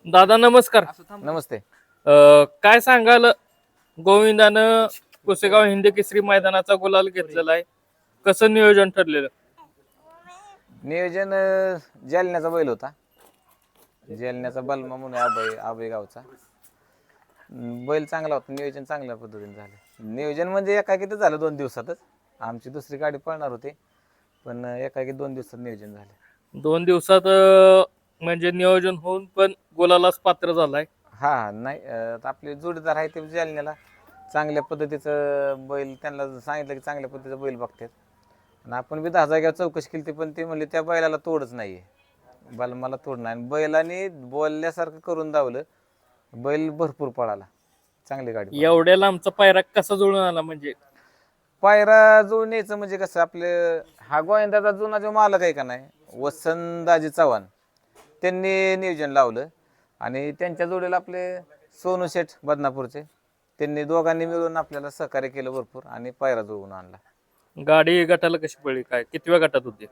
दादा नमस्कार. नमस्ते. काय सांगाल, गोविंदानं पुसेगाव हिंद केसरी मैदानाचा गुलाल घेतलेला आहे, कसं नियोजन ठरलेलं? नियोजन जालन्याचा बैल होता. जालन्याचा बलमा म्हणून आबे गावचा बैल चांगला होता. नियोजन चांगल्या पद्धतीने झालं. नियोजन म्हणजे एकाकीच झालं 2 दिवसातच. आमची दुसरी गाडी पळणार होती, पण एकाकी 2 दिवसात नियोजन झालं. 2 दिवसात म्हणजे नियोजन होऊन पण गुलालाच पात्र झालाय. हा नाही आपले जोडीदार आहे ते जालन्याला चांगल्या पद्धतीचं बैल, त्यांना सांगितलं की चांगल्या पद्धतीचं बैल बघतात. आणि आपण बी 10 जागेवर चौकशी केली पण ते म्हणले त्या बैलाला तोडच नाहीये. मला तोड नाही. बैलाने बोलल्यासारखं करून दावलं. बैल भरपूर पळाला, चांगली गाडी पळाली. एवढ्या लांबचा पायरा कसा जुळून आला? म्हणजे पायरा जुळून यायचं म्हणजे कसं, आपले हा गोविंदाचा जुना जो मालक आहे का नाही, वसंतदाजी चव्हाण, त्यांनी नियोजन लावलं. आणि त्यांच्या जोडीला आपले सोनू शेठ बदनापूरचे, त्यांनी दोघांनी मिळून आपल्याला सहकार्य केलं भरपूर आणि पायरा जुळवून आणला. गाडी गटाला कशी पडली, काय कितव्या गटात होती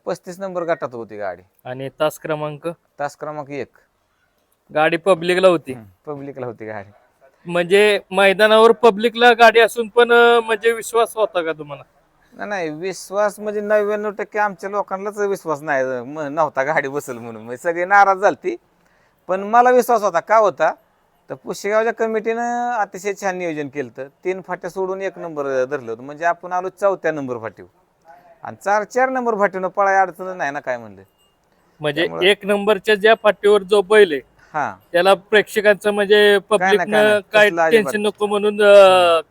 35 नंबर गटात होती गाडी. आणि तास क्रमांक? तास क्रमांक 1. गाडी पब्लिकला होती. पब्लिकला होती गाडी. म्हणजे मैदानावर पब्लिकला गाडी असून पण म्हणजे विश्वास होता का तुम्हाला? नाही, विश्वास म्हणजे 99% आमच्या लोकांनाच विश्वास नव्हता गाडी बसेल म्हणून. म्हणजे सगळे नाराज झालती, पण मला विश्वास होता. का होता तर पुशेगावच्या कमिटीनं अतिशय छान नियोजन केलं. 3 फाट्या सोडून 1 नंबर धरलं होतं. म्हणजे आपण आलो 4थ्या नंबर फाटीवर आणि 4 नंबर फाटीनं पळाय अडचण नाही ना काय म्हणलं. म्हणजे 1 नंबरच्या ज्या फाटीवर जो बैल आहे हा, त्याला प्रेक्षकांचं म्हणजे पब्लिक काय तसलं अजिबात टेन्शन नको म्हणून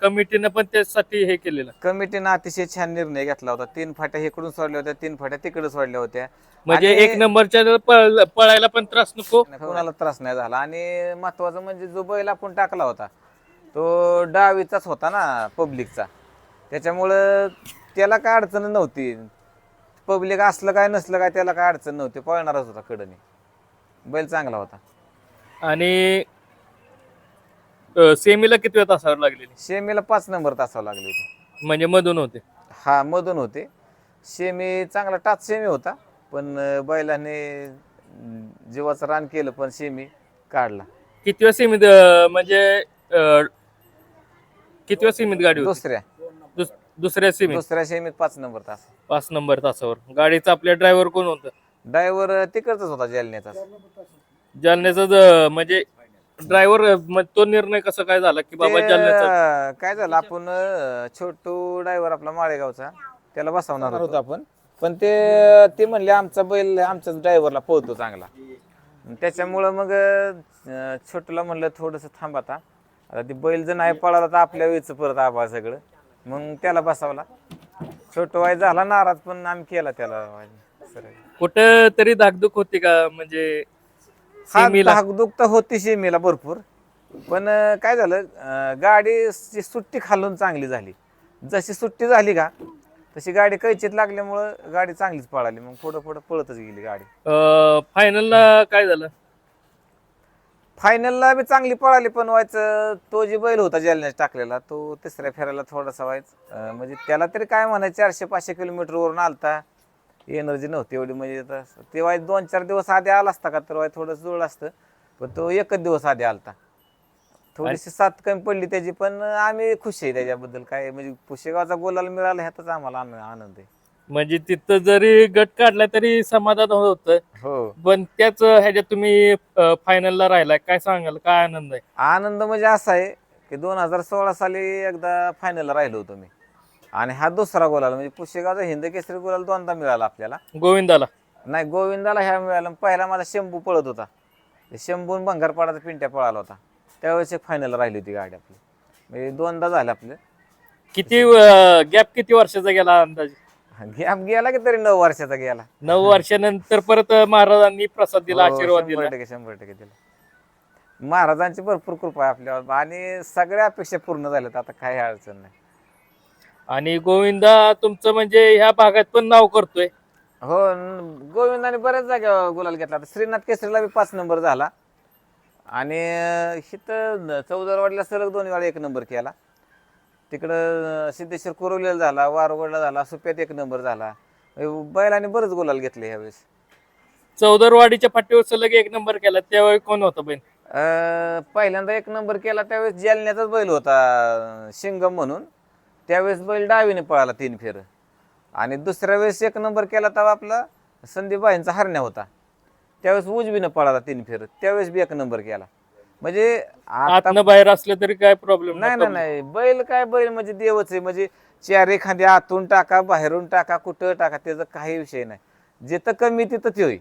कमिटीनं पण त्यासाठी हे केलेलं. कमिटीनं अतिशय छान निर्णय घेतला होता. 3 फाट्या इकडून सोडल्या होत्या, 3 फाट्या तिकडे सोडल्या होत्या. म्हणजे आणि 1 नंबरच्या पळायला पण त्रास नको. कोणाला त्रास नाही झाला. आणि महत्वाचं म्हणजे जो बैल आपण टाकला होता तो डावीचाच होता ना, पब्लिकचा. त्याच्यामुळं त्याला काय अडचण नव्हती. पब्लिक असलं काय नसलं काय त्याला काय अडचण नव्हती, पळणारच होता कडनी. बैल चांगला होता. आणि सेमीला किती वेळ तासावर लागलेली? शेमीला 5 नंबर तासावं लागले होते. म्हणजे मधून होते? हा, मधून होते. शेमी चांगला टाच शेमी होता, पण बैलाने जीवाचं रान केलं, पण शेमी काढला. कितव्या सेमीत म्हणजे कितव्या सेमीत गाडी होती? दुसऱ्या सेमीत. दुसऱ्या शेमीत 5 नंबर तास. 5 नंबर तासावर. गाडीचा आपल्या ड्रायव्हर कोण होतं? ड्रायव्हर तिकडचाच होता, जालन्याचा. जालन्याचा म्हणजे ड्रायव्हर, तो निर्णय कसा काय झाला की बाबा जालन्याचा? काय झालं, आपण छोटू ड्रायव्हर आपला माळेगावचा त्याला बसवणार होतो आपण, पण ते म्हणले आमचा बैल आमच्याच ड्रायव्हरला पळतो चांगला. त्याच्यामुळं मग छोटूला म्हणलं थोडंसं थांब आता ते बैल जर नाही पळाला तर आपल्या वेळचं परत आबा सगळं. मग त्याला बसावला. छोटू वाय झाला नाराज, पण आम्ही केला त्याला. कुठं तरी धाकधूक होती का म्हणजे सेमीला? धाकधूक तर होती शेमीला भरपूर, पण काय झालं, गाडीची सुट्टी खालून चांगली झाली. जशी सुट्टी झाली का तशी गाडी कैचीत लागल्यामुळं गाडी चांगलीच पळाली. मग पुढं पुढं पळतच गेली गाडी. फायनलला काय झालं? फायनलला बी चांगली पळाली, पण व्हायचं तो जे बैल होता जालन्यात टाकलेला तो तिसऱ्या फेऱ्याला थोडासा व्हायचं, म्हणजे त्याला तरी काय म्हणायचं 400-500 किलोमीटरवरून आलता. एनर्जी नव्हती एवढी. म्हणजे ते वाय 2-4 दिवस आधी आला असता का तर वाय थोडं जुळलं असतं, पण तो 1च दिवस आधी आलता. थोडीशी साथ कमी पडली त्याची, पण आम्ही खुश आहे त्याच्याबद्दल. काय म्हणजे पुशेगावचा गोलाला मिळाला ह्यातच आम्हाला आनंद आहे. म्हणजे तिथं जरी गट काढला तरी समाधान होत. हो, पण त्याच ह्याच्यात तुम्ही फायनलला राहिलाय, काय सांगाल, काय आनंद आहे? आनंद म्हणजे असा आहे की 2016 साली एकदा फायनलला राहिलो होतो मी, आणि हा दुसरा गोलाला. म्हणजे पुशेगावचा हिंद केसरी गोलाला 2दा मिळाला आपल्याला. गोविंदाला नाही, गोविंदाला ह्या मिळाला. पहिला माझा शंभू पळत होता, शंभून भंगारपाडाचा पिंट्या पळाला होता. त्यावेळेस एक फायनल राहिली होती गाडी आपली. म्हणजे 2दा झालं आपलं. किती गॅप किती वर्षाचा गेला अंदाजे? गॅप गेला की तरी 9 वर्षाचा गेला. 9 वर्षानंतर परत महाराजांनी प्रसाद दिला, हो, आशीर्वाद दिला. 100% दिला. महाराजांची भरपूर कृपा आहे आपल्यावर, आणि सगळ्या अपेक्षा पूर्ण झाल्यात. आता काही अडचण नाही. आणि गोविंदा तुमचं म्हणजे ह्या भागात पण नाव करतोय. हो, गोविंदाने बऱ्याच जागा गुलाल घेतला. आता श्रीनाथ केसरीला बी 5 नंबर झाला, आणि इथं चौदरवाडीला सलग 2 वेळा 1 नंबर केला. तिकडं सिद्धेश्वर कुरवलेला झाला, वारवडला झाला, सुप्यात 1 नंबर झाला. बैलाने बरंच गुलाल घेतले ह्यावेळेस. चौदरवाडीच्या फाटीवर सलग एक नंबर केला त्यावेळी कोण होता बैल? पहिल्यांदा एक नंबर केला त्यावेळेस जालन्याचाच बैल होता शिंगम म्हणून. त्यावेळेस बैल डावीने पळाला 3 फेर. आणि दुसऱ्या वेळेस एक नंबर केला तेव्हा आपला संदीप भाईंचा हरण्या होता. त्यावेळेस उजवीनं पळाला 3 फेर. त्यावेळेस बी एक नंबर केला. म्हणजे आता आतनं बाहेर असलं तरी काय प्रॉब्लेम नाही नाही नाही, बैल काय बैल म्हणजे देवच आहे. म्हणजे चार एखादी आतून टाका बाहेरून टाका कुठं टाका त्याचा काही विषय नाही. जिथं कमी तिथं ते होईल.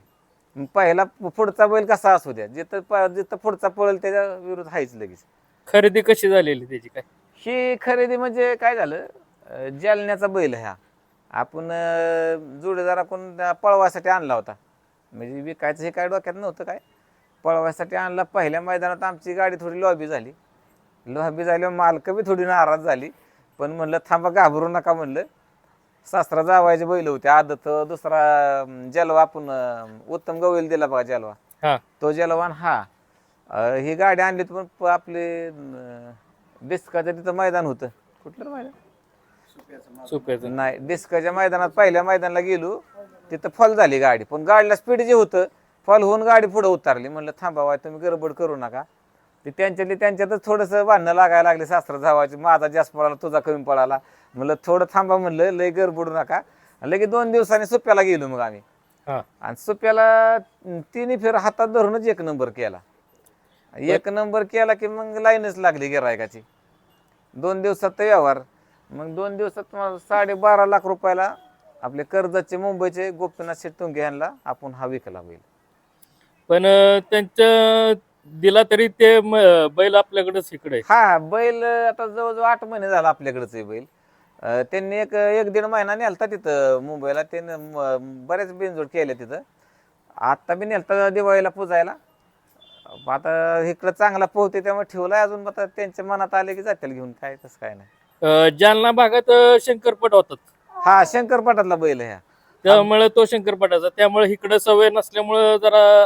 पहिला पुढचा बैल कसा असू द्या, जिथं पुढचा पळेल त्याच्या विरुद्ध हायच लगेच. खरेदी कशी झालेली त्याची काय? ही खरेदी म्हणजे काय झालं, जालन्याचा बैल ह्या आपण जोडीदाराकडून पळवायसाठी आणला होता. म्हणजे विकायचं हे काय डोक्यात नव्हतं काय, पळवायसाठी आणला. पहिल्या मैदानात आमची गाडी थोडी लॉबी झाली मालक बी थोडी नाराज झाली. पण म्हणलं थांबा घाबरू नका म्हणलं. सासरा जावायचे बैल होते आदत. दुसरा जलवा आपण उत्तम गवळीला दिला बघा जलवा, हा तो जलवान हा. ही गाडी आणली पण आपले डिस्काचं तिथं मैदान होतं. कुठलं मैदान सुप्याचं. नाही, डिस्काच्या मैदानात पहिल्या मैदानाला गेलो तिथं फॉल झाली गाडी. पण गाडीला स्पीड जे होतं फॉल होऊन गाडी पुढे उतारली. म्हणलं थांबावा तुम्ही गडबड करू नका. ते त्यांच्यातच थोडंसं भांडणं लागायला लागले सासरा जावायचे. माझा जास्त पळाला तुझा कमी पळाला. म्हणलं थोडं थांबा म्हणलं, लय गडबडू नका. लगेच 2 दिवसांनी सुप्याला गेलो मग आम्ही. हा आणि सुप्याला 3 फेर हातात धरूनच एक नंबर केला. एक नंबर केला की मग लाईनच लागली गिरायकाची. 2 दिवसात तर व्यवहार. मग 2 दिवसात 12.5 लाख रुपयाला आपले कर्जतचे मुंबईचे गोपीनाथ शेठ तुंगे यांना आपण हा विकला बैल. पण त्यांच्या दिला तरी ते बैल आपल्याकडेच इकडे. हा बैल आता जवळजवळ 8 महिने झाला आपल्याकडेच आहे बैल. त्यांनी एक 1-1.5 महिना नेलता तिथं मुंबईला. त्यानं बऱ्याच बिनजोड केल्या तिथं. आत्ता बी नेलता दिवाळीला पुजायला. आता इकडं चांगला पोहते त्यामुळे ठेवलाय अजून. आता त्यांच्या मनात आले की जातील घेऊन, काय तसं काय नाही. जालना भागात शंकरपट होतात हा शंकरपाटातला बैल ह्या. त्यामुळे तो शंकरपटाचा, त्यामुळे इकडे सवय नसल्यामुळे जरा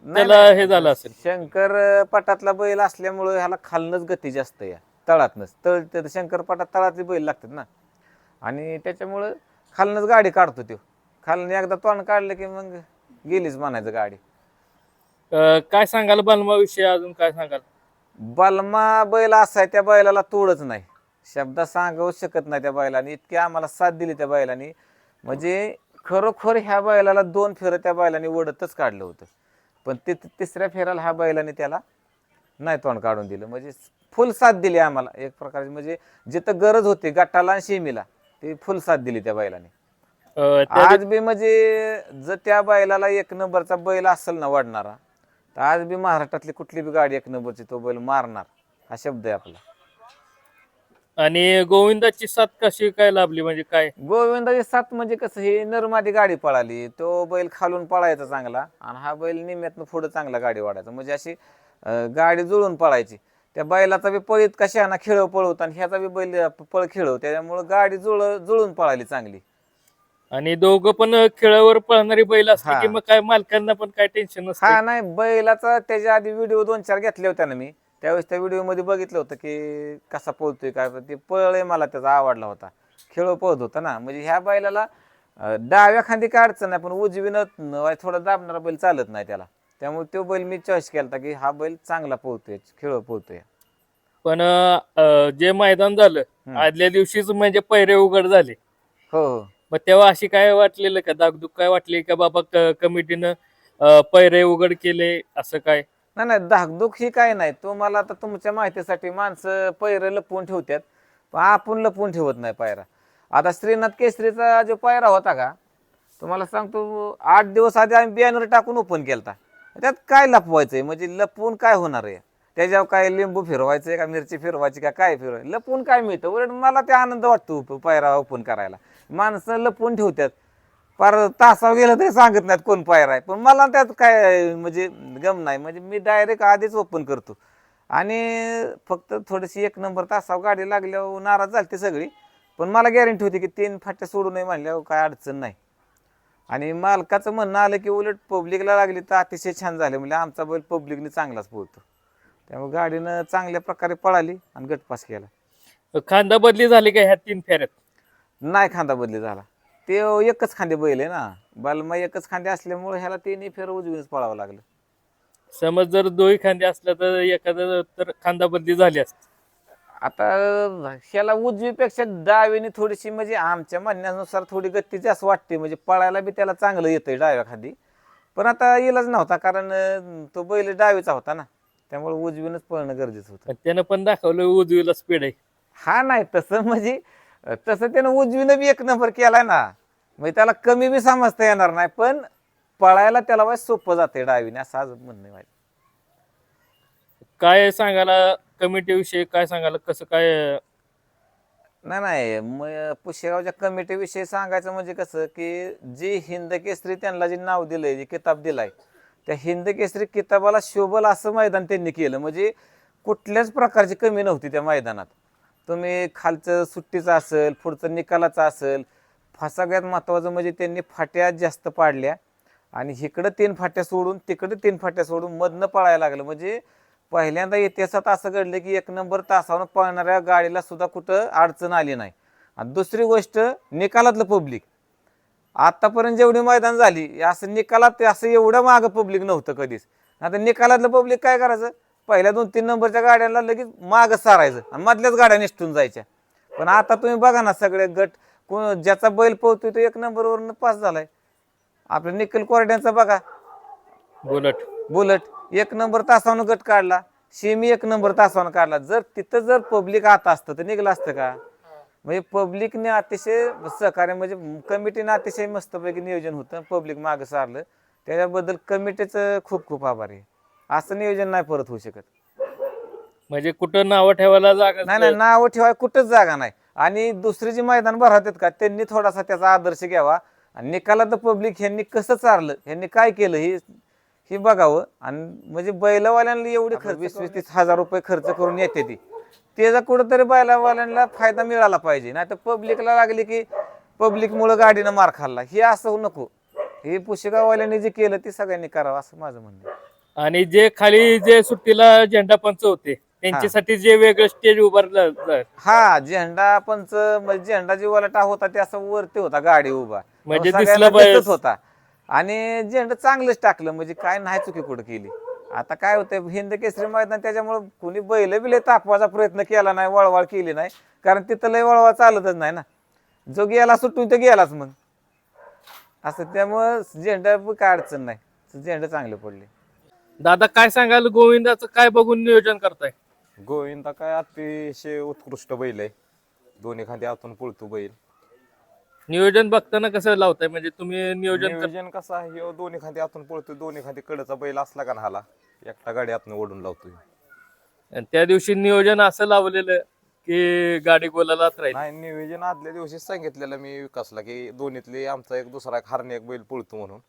त्याला हे झालं असेल. शंकर पटातला बैल असल्यामुळे ह्याला खालनच गती जास्त या तळातनच. शंकर पटात तळातली बैल लागतात ना. आणि त्याच्यामुळं खालनच गाडी काढतो तो. खालनं एकदा तोंड काढलं की मग गेलीच म्हणायचं गाडी. काय सांगाल बलमा विषयी, अजून काय सांगाल? बलमा बैल असा आहे, त्या बैलाला तोडच नाही. शब्द सांगू शकत नाही त्या बैलाने. इतकी आम्हाला साथ दिली त्या बैलाने. म्हणजे खरोखर ह्या बैलाला 2 फेरं त्या बैलाने ओढतच काढलं होतं. पण तिसऱ्या फेराला ह्या बैलाने त्याला नाही तोंड काढून दिलं. म्हणजे फुल साथ दिली आम्हाला एक प्रकारची. म्हणजे जिथं गरज होती गटाला आणि शेमीला ती फुल साथ दिली त्या बैलाने. आज बी म्हणजे जर त्या बैलाला 1 नंबरचा बैल असेल ना वाढणारा, तर आज बी महाराष्ट्रातली कुठली बी गाडी 1 नंबरची तो बैल मारणार, हा शब्द आहे आपला. आणि गोविंदाची साथ कशी काय लाभली, म्हणजे काय? गोविंदाची साथ म्हणजे कसं, ही नरमादी गाडी पळाली. तो बैल खालून पळायचा चांगला आणि हा बैल निम्यातनं पुढं चांगला गाडी वाढायचा. म्हणजे अशी गाडी जुळून पळायची. त्या बैलाचा बी पळीत कशाना खेळ पळवत आणि ह्याचा बी बैल पळ खेळव. त्याच्यामुळे गाडी जुळून पळाली चांगली. आणि दोघं पण खेळावर पळणारी बैल असली की हा. मग काय मालकांना पण काय टेन्शन नसतं. हा नाही, बैलाचा त्याच्या आधी व्हिडिओ 2-4 घेतले होत्या ना मी. त्यावेळेस त्या व्हिडिओ मध्ये बघितलं होतं की कसा पळतोय काय. ते पळ मला त्याचा आवडला होता. खेळ पळत होता ना. म्हणजे ह्या बैलाला डाव्या खांदी काय अडचण नाही, पण उजवीनं थोडं दाबणारा बैल चालत नाही त्याला. त्यामुळे तो बैल मी चॉईस केला की हा बैल चांगला पळतोय, खेळ पळतोय. पण जे मैदान झालं आदल्या दिवशीच म्हणजे पहिरे उघड झाले. हो हो. मग तेव्हा अशी काय वाटलेलं का, दागदुख काय वाटली का बाबा कमिटीनं पहिरे उघड केले असं काय? नाही नाही, धाकधूक ही काय नाही. तुम्हाला आता तुमच्या माहितीसाठी माणसं पायऱ्या लपवून ठेवतात, पण आपण लपवून ठेवत नाही पायरा. आता श्रीनाथ केसरीचा जो पायरा होता का, तुम्हाला सांगतो 8 दिवस आधी आम्ही बॅनर टाकून ओपन केलता. त्यात काय लपवायचंय, म्हणजे लपवून काय होणार आहे? त्याच्यावर काय लिंबू फिरवायचंय का, मिरची फिरवायची का, काय फिरवायचं? लपवून काय मिळतं? उलट मला ते आनंद वाटतो पायरा ओपन करायला. माणसं लपवून ठेवतात, पार तासावर गेलं तरी सांगत नाहीत कोण पायरा आहे. पण मला त्यात काय म्हणजे गम नाही. म्हणजे मी डायरेक्ट आधीच ओपन करतो. आणि फक्त थोडीशी 1 नंबर तासावर गाडी लागल्यावर नाराज झाली सगळी. पण मला गॅरंटी होती की 3 फाट्या सोडू नये म्हणल्यावर काय अडचण नाही. आणि मालकाचं म्हणणं आलं की उलट पब्लिकला लागली तर अतिशय छान झाले. म्हणजे आमचा बैल पब्लिकने चांगलाच पोहतो. त्यामुळे गाडीनं चांगल्या प्रकारे पळाली आणि गटपास केला. खांदा बदली झाली का ह्या 3 फेऱ्यात? नाही खांदा बदली झाला. ते एकच खांदे बैल आहे ना. बालमा एकच खांदी असल्यामुळे ह्याला तिन्ही फेर उजवीच पळावं लागलं. समज जर दोही खांदे असल्या तर एखादं तर खांदाबंदी झाली असती. आता ह्याला उजवीपेक्षा डावीने थोडीशी म्हणजे आमच्या म्हणण्यानुसार थोडी गती जास्त वाटते, म्हणजे पळायला बी त्याला चांगलं येतंय डाव्या खांदी. पण आता इलाज नव्हता, कारण तो बैल डावीचा होता ना, त्यामुळे उजवीनच पळणं गरजेचं होतं. पण त्यानं पण दाखवलं उजवीला स्पीड आहे. हा नाही तसं म्हणजे तसं त्यानं उजवीनं बी एक नंबर केलाय ना, म्हणजे त्याला कमी बी समजता येणार नाही, पण पळायला त्याला वाईट सोपं जाते डावीने, असं आज म्हणणं आहे. काय सांगायला कमिटी विषयी काय सांगायला कसं काय? नाही नाही मग पुशेगावच्या कमिटी विषयी सांगायचं म्हणजे कसं की जी हिंद केसरी त्यांना जे नाव दिलंय, जे किताब दिलाय, त्या हिंद केसरी किताबाला शोभल असं मैदान त्यांनी केलं. म्हणजे कुठल्याच प्रकारची कमी नव्हती त्या मैदानात. तुम्ही खालचं सुट्टीचं असेल, पुढचं निकालाचं असेल, सगळ्यात महत्वाचं म्हणजे त्यांनी फाट्या जास्त पाडल्या आणि इकडं 3 फाट्या सोडून तिकडं 3 फाट्या सोडून मधनं पळायला लागलं. म्हणजे पहिल्यांदा इतिहासात असं घडलं की 1 नंबर तासावर पळणाऱ्या गाडीला सुद्धा कुठं अडचण आली नाही. आणि दुसरी गोष्ट, निकालातलं पब्लिक आतापर्यंत जेवढी मैदान झाली असं निकालात असं एवढं मागं पब्लिक नव्हतं कधीच. आता निकालातलं पब्लिक काय करायचं, पहिल्या 2-3 नंबरच्या गाड्यांना लगेच मागं सारायचं आणि मधल्याच गाड्या निसटून जायच्या. पण आता तुम्ही बघा ना, सगळे गट कोण ज्याचा बैल पळतोय तो 1 नंबरवरून पास झालाय. आपल्या निखिल कोरड्यांचा बघा, बुलट बुलट 1 नंबर तासावनं गट काढला, शेमी 1 नंबर तासावनं काढला. जर पब्लिक आता असतं तर निघलं असतं का? म्हणजे पब्लिकने अतिशय सहकार्य, म्हणजे कमिटीने अतिशय मस्तपैकी नियोजन होतं, पब्लिक मागं सारलं. त्याच्याबद्दल कमिटीचं खूप खूप आभार आहे. असं नियोजन नाही परत होऊ शकत. म्हणजे कुठं नावं ठेवायला जागा नाही नाही, नाव ठेवाय कुठंच जागा नाही. आणि दुसरी जी मैदान भरवतात का, त्यांनी थोडासा त्याचा आदर्श घ्यावा आणि निकालात पब्लिक ह्यांनी कसं चाललं, ह्यांनी काय केलं हे बघावं. आणि म्हणजे बैलवाल्यांना एवढे खर्च 20-30 हजार रुपये खर्च करून येते ती, त्याचा कुठंतरी बैलवाल्यांना फायदा मिळाला पाहिजे. नाही तर पब्लिकला लागली की पब्लिकमुळे गाडीनं मार खाल्ला, हे असं नको. हे पुशेगाववाल्यांनी जे केलं ते सगळ्यांनी करावं असं माझं म्हणणं आहे. आणि जे खाली जे सुट्टीला झेंडा पंच होते त्यांच्यासाठी जे वेगळं स्टेज उभारलं हा झेंडा पंच, म्हणजे झेंडा जी वलटा होता ते असं वरती होता गाडी उभा, म्हणजे सगळ्यांना दिसलं पाहिजे. दिसत होता. आणि झेंडा चांगलंच टाकलं, म्हणजे काय नाही चुकी कुठं केली. आता काय होतंय हिंद केसरी मैदान, त्याच्यामुळे कुणी बैल बिले तापवायचा प्रयत्न केला नाही, वळवळ केली नाही, कारण तिथं लय वळवळ चालतच नाही ना. जो गेला सुटून तो गेलाच मग असं. त्यामुळं झेंडा काय अडचण नाही, झेंडा चांगले पडले. दादा काय सांगाल गोविंदाचं काय बघून नियोजन करताय? गोविंदा काय अतिशय उत्कृष्ट बैल आहे, दोन्ही खांदे आतून पळतो बैल. नियोजन बघताना कसं लावताय, म्हणजे तुम्ही नियोजन कसं आहे, ह्यो दोन्ही खांदे आतून पळतोय, दोन्ही खांदे कडचा बैल असला का हाला एकटा गाडी आतून ओढून लावतोय. आणि त्या दिवशी नियोजन असं लावलेलं की गाडी गोलालाच राहील? नाही, नियोजन आदल्या दिवशी सांगितलेलं मी विकासला की दोन्हीतली आमचा एक दुसरा एक हरणे एक बैल पळतो म्हणून,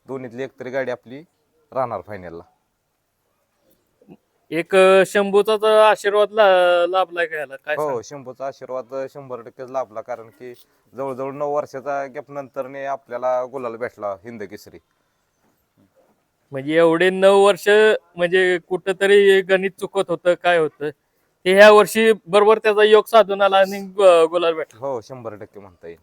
दोन्हीतली एकतरी गाडी आपली राहणार फायनलला. एक शंभूचा तर आशीर्वाद लाभलाय का याला काय हो, शंभूचा आशीर्वाद 100% लाभला, कारण की जवळजवळ 9 वर्षाचा गॅप नंतर आपल्याला गुलाल भेटला हिंद केसरी. म्हणजे एवढे 9 वर्ष म्हणजे कुठंतरी गणित चुकत होतं, काय होतं ते ह्या वर्षी बरोबर त्याचा योग साधून आला आणि गुलाल भेटला. हो, 100% म्हणता येईल.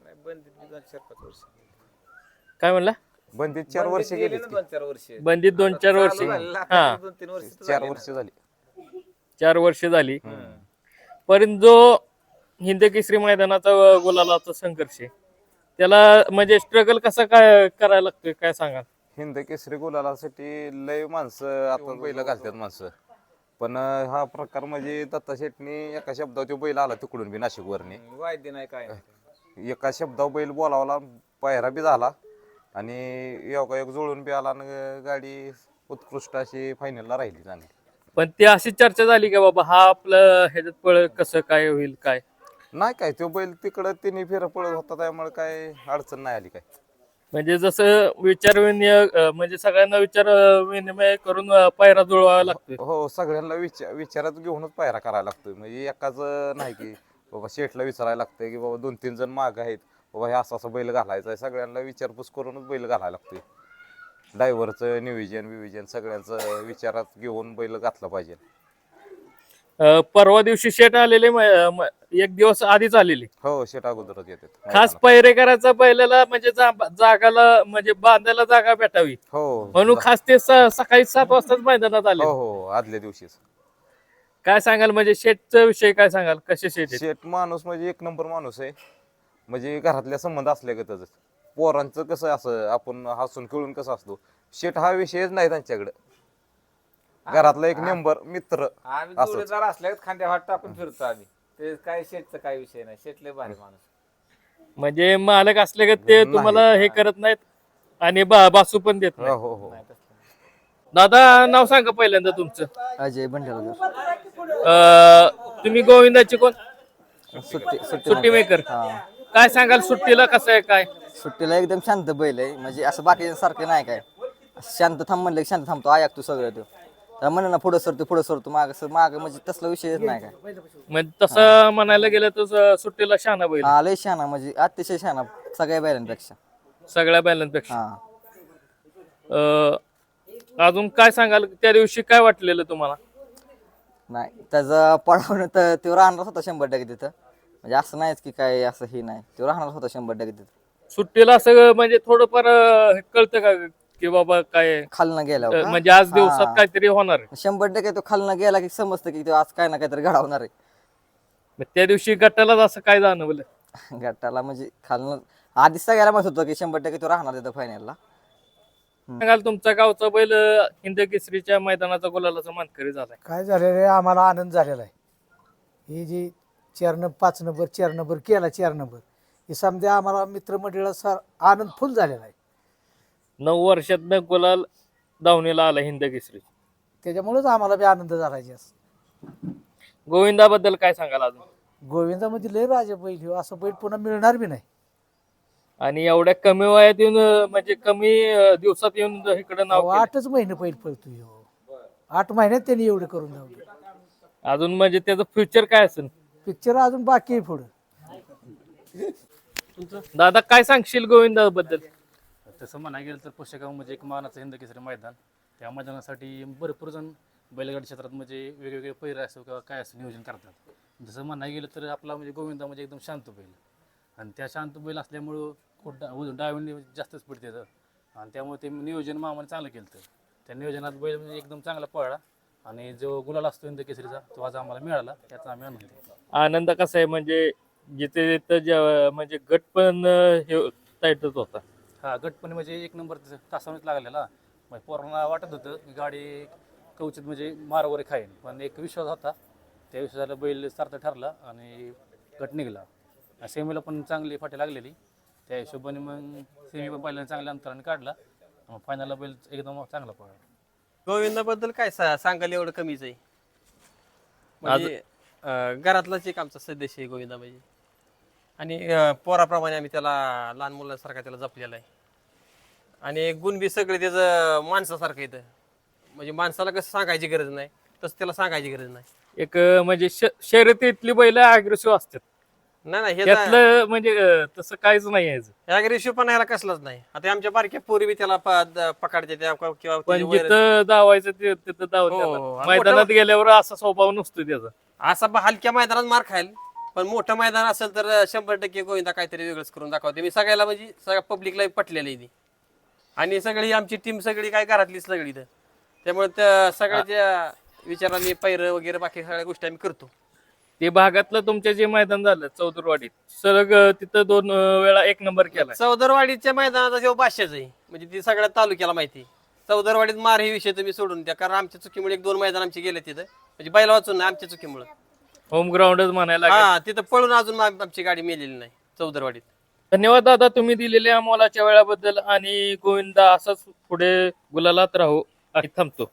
काय म्हणला? बंदीत 4 वर्ष गेली, 2-4 वर्ष बंदीत 2-4 वर्ष. हा, 2-3 वर्ष 4 वर्ष झाली. 4 वर्ष झाली. पर्यंत जो हिंद केसरी मैदानाचा गुलालाचा संघर्ष आहे, त्याला म्हणजे स्ट्रगल कसा काय करायला लागतोय काय सांगा? हिंद केसरी गुलालासाठी लय माणसं आता बैल घालतात माणसं, पण हा प्रकार म्हणजे दत्ता शेटनी एका शब्दावर तो बैल आला तिकडून बी नाशिकवरनी, वायदे नाही काय. एका शब्दावर बैल बोलावला, पायरा बी झाला आणि योगायोग जुळून बी आला आणि गाडी उत्कृष्ट अशी फायनलला राहिली चांगली. पण ती अशी चर्चा झाली का बाबा हा आपलं ह्याच्यात पळ कसं काय होईल काय? नाही काय, तो बैल तिकडं तिन्ही फेर पळत होता, त्यामुळे काय अडचण नाही आली काय. म्हणजे जसं विचार म्हणजे सगळ्यांना विचार विनिमय करून पायरा जुळवावा लागतोय. हो, सगळ्यांना विचारात घेऊनच पायरा करायला लागतोय. म्हणजे एकाच नाही की बाबा शेठला विचारायला लागतंय की बाबा 2-3 जण माग आहेत, बाबा हे असं बैल घालायचा आहे, सगळ्यांना विचारपूस करूनच बैल घालायला लागतोय. ड्रायव्हरचं नियोजन सगळ्यांचं विचारात घेऊन बैल घातला पाहिजे. परवा दिवशी शेट आलेले एक दिवस आधीच आलेले. हो शेट अगोदरच येतात खास पैरे करायचा बैलाला म्हणजे जागाला म्हणजे बांधायला जागा भेटावी हो म्हणून खास ते सकाळी 7 वाजताच मैदानात आले. हो हो आदल्या दिवशीच. काय सांगाल म्हणजे शेटचा विषय काय सांगाल, कसे शेट आहेत? शेट माणूस म्हणजे एक नंबर माणूस आहे. म्हणजे घरातल्या संबंध असल्यागतच. पोरांचं कसं असं आपण हसून खेळून कसं असतो, शेट हा विषयच नाही त्यांच्याकडे. घरातला एक नंबर मित्र. आम्ही असंच. जोडीदार असल्या खांद्या हात टाकून फिरतो आम्ही. ते काय शेटचं काय विषय नाही, शेटले भारी माणूस. म्हणजे मालक असले का ते नाही. तुम्हाला हे करत नाहीत आणि बासू पण देत हो नाही. हो हो दादा नाव सांगा पहिल्यांदा तुमचं. अजय भंडारकर. तुम्ही गोविंदाची कोण सुट्टी सुट्टी मेकर. हा. काय सांगाल सुट्टीला कसं आहे काय? सुट्टीला एकदम शांत बैल आहे, म्हणजे असं बाकीसारखं नाही काय. शांत थांब म्हणलं की शांत थांबतो, ऐकतो सगळं तो. तर म्हणलं ना पुढं सरतो माग म्हणजे तसला विषयच नाही काय. म्हणजे तसं म्हणायला गेलं तर सुट्टीला शहाणा बैल हा लय शहाणा, म्हणजे अतिशय शहाणा सगळ्या बैलांपेक्षा. सगळ्या बैलांपेक्षा. हा. अजून काय सांगाल त्या दिवशी काय वाटलेलं तुम्हाला? नाही त्याचा पडावणं तर तो राहणारच होता 100% तिथं. म्हणजे असं नाहीच की काय असं हे नाही, तो राहणारच होता 100% तिथं. सुट्टीला असं म्हणजे थोडंफार कळतं का की बाबा काय खालनं गेला म्हणजे आज दिवसात काहीतरी होणार आहे? 100% तो खालनं गेला की समजतं की तो आज काय ना काहीतरी घडवणार आहे. मग त्या दिवशी गटालाच असं काय जाणवलं? गटाला म्हणजे खालनं आधीच सगळ्याला माहित होतं की 100% तो राहणार तिथं फायनलला. सांगाल तुमचा गावचा बैल हिंद केसरीच्या मैदानाचा गुलालाचा मानकरी झालाय. काय झालेलं आहे, आम्हाला आनंद झालेला आहे. हे जे 5 नंबर 4 नंबर केला 4 नंबर हे समजा आम्हाला मित्रमंडळाचा आनंद फुल झालेला आहे. 9 वर्षातनं गुलाल दावणीला आला हिंद केसरी. त्याच्यामुळेच आम्हाला बी आनंद झाला जास्त. गोविंदाबद्दल काय सांगाल अजून? गोविंदामध्ये लय राजा बैल ह्यो, असं बैल पुन्हा मिळणार बी नाही. आणि एवढ्या कमी वयात येऊन म्हणजे कमी दिवसात येऊन इकडे नाव केलं. 8च महिने बैल पळतो ह्यो. 8 महिन्यात त्यांनी एवढं करून लावले. अजून म्हणजे त्याचं फ्युचर काय असेल? पिक्चर अजून बाकी आहे पुढं. दादा काय सांगशील गोविंदाबद्दल? तसं म्हणायला गेलं तर पुस्तकाव म्हणजे एक मानाचं हिंद केसरी मैदान. त्या मैदानासाठी भरपूर जण बैलगाडी क्षेत्रात म्हणजे वेगवेगळे पैरे असो किंवा काय असं नियोजन करतात. जसं म्हणायला गेलं तर आपला म्हणजे गोविंदा म्हणजे एकदम शांत बैल, आणि त्या शांत बैल असल्यामुळं डावीने जास्तच पडते त्याचं, आणि त्यामुळे ते नियोजन मामाने चांगलं केलं. तर त्या नियोजनात बैल म्हणजे एकदम चांगला पळला, आणि जो गुलाल असतो हिंद केसरीचा तो आज आम्हाला मिळाला, त्याचा आम्ही आनंद आहे. आनंद कसा आहे म्हणजे जिथे तिथं म्हणजे गट पण हे टाईटच होता. हा गटपणी म्हणजे एक नंबर तासावरच लागलेला. म्हणजे पोरांना वाटत होतं की गाडी कवचित म्हणजे मार वगैरे खाईन, पण एक विश्वास होता. त्या विश्वासाला बैल सार्थ ठरला आणि गट निघाला. सेमीला पण चांगली फाटी लागलेली, त्या हिशोबाने मग सेमी पण पहिल्यांदा चांगल्या अंतराने काढला, मग फायनलला बैल एकदम चांगला पळला. गोविंदाबद्दल काय सांगायला एवढं कमीच आहे. म्हणजे घरातलाच एक आमचा सदस्य आहे गोविंदा म्हणजे, आणि पोराप्रमाणे आम्ही त्याला लहान मुलांसारखा त्याला जपलेला आहे. आणि गुण बी सगळे त्याचं माणसासारखं येतं. म्हणजे माणसाला कसं सांगायची गरज नाही तसं त्याला सांगायची गरज नाही. एक म्हणजे शर्यतीतली बैल अग्रेसिव्ह असतात, नाही हे त्यातलं म्हणजे तसं काहीच नाही आहे. ॲग्रेसिव्ह पण ह्याला कसलाच नाही. आता आमच्या बारक्या पोरी बी त्याला पकडते त्या किंवा पण त्याची वैर- जिथं धावायचं तिथं हो, धावतात. हो. आणि मैदानात मोठं- गेल्यावर असा स्वभाव नसतो त्याचा. असा हलक्या मैदानात मार खाईल, पण मोठं मैदान असेल तर 100% गोविंदा काहीतरी वेगळंच करून दाखवते. मी सगळ्याला म्हणजे सगळ्या पब्लिकला पटलेलं आहे ती, आणि सगळी आमची टीम सगळी काय घरातलीच सगळी तर, त्यामुळे त्या सगळ्याच्या विचाराने पैर वगैरे बाकी सगळ्या गोष्टी आम्ही करतो. ते भागातलं तुमचे जे मैदान झालं चौदरवाडीत सलग तिथं 2 वेळा 1 नंबर केला. चौदरवाडीच्या मैदानाचा जेव्हा भाष्याच आहे, म्हणजे ती सगळ्या तालुक्याला माहिती आहे. चौदरवाडीत मार हे विषय तुम्ही सोडून द्या, कारण आमच्या चुकीमुळे 1-2 मैदान आमचे गेले तिथं, म्हणजे बैल वाचून नाही आमच्या चुकीमुळे. होम ग्राउंडच म्हणायला लागेल. हा तिथं पळून अजून आमची गाडी मेलेली नाही चौदरवाडीत. धन्यवाद दादा तुम्ही दिलेल्या मोलाच्या वेळाबद्दल, आणि गोविंदा असंच पुढे गुलालात राहू. थांबतो.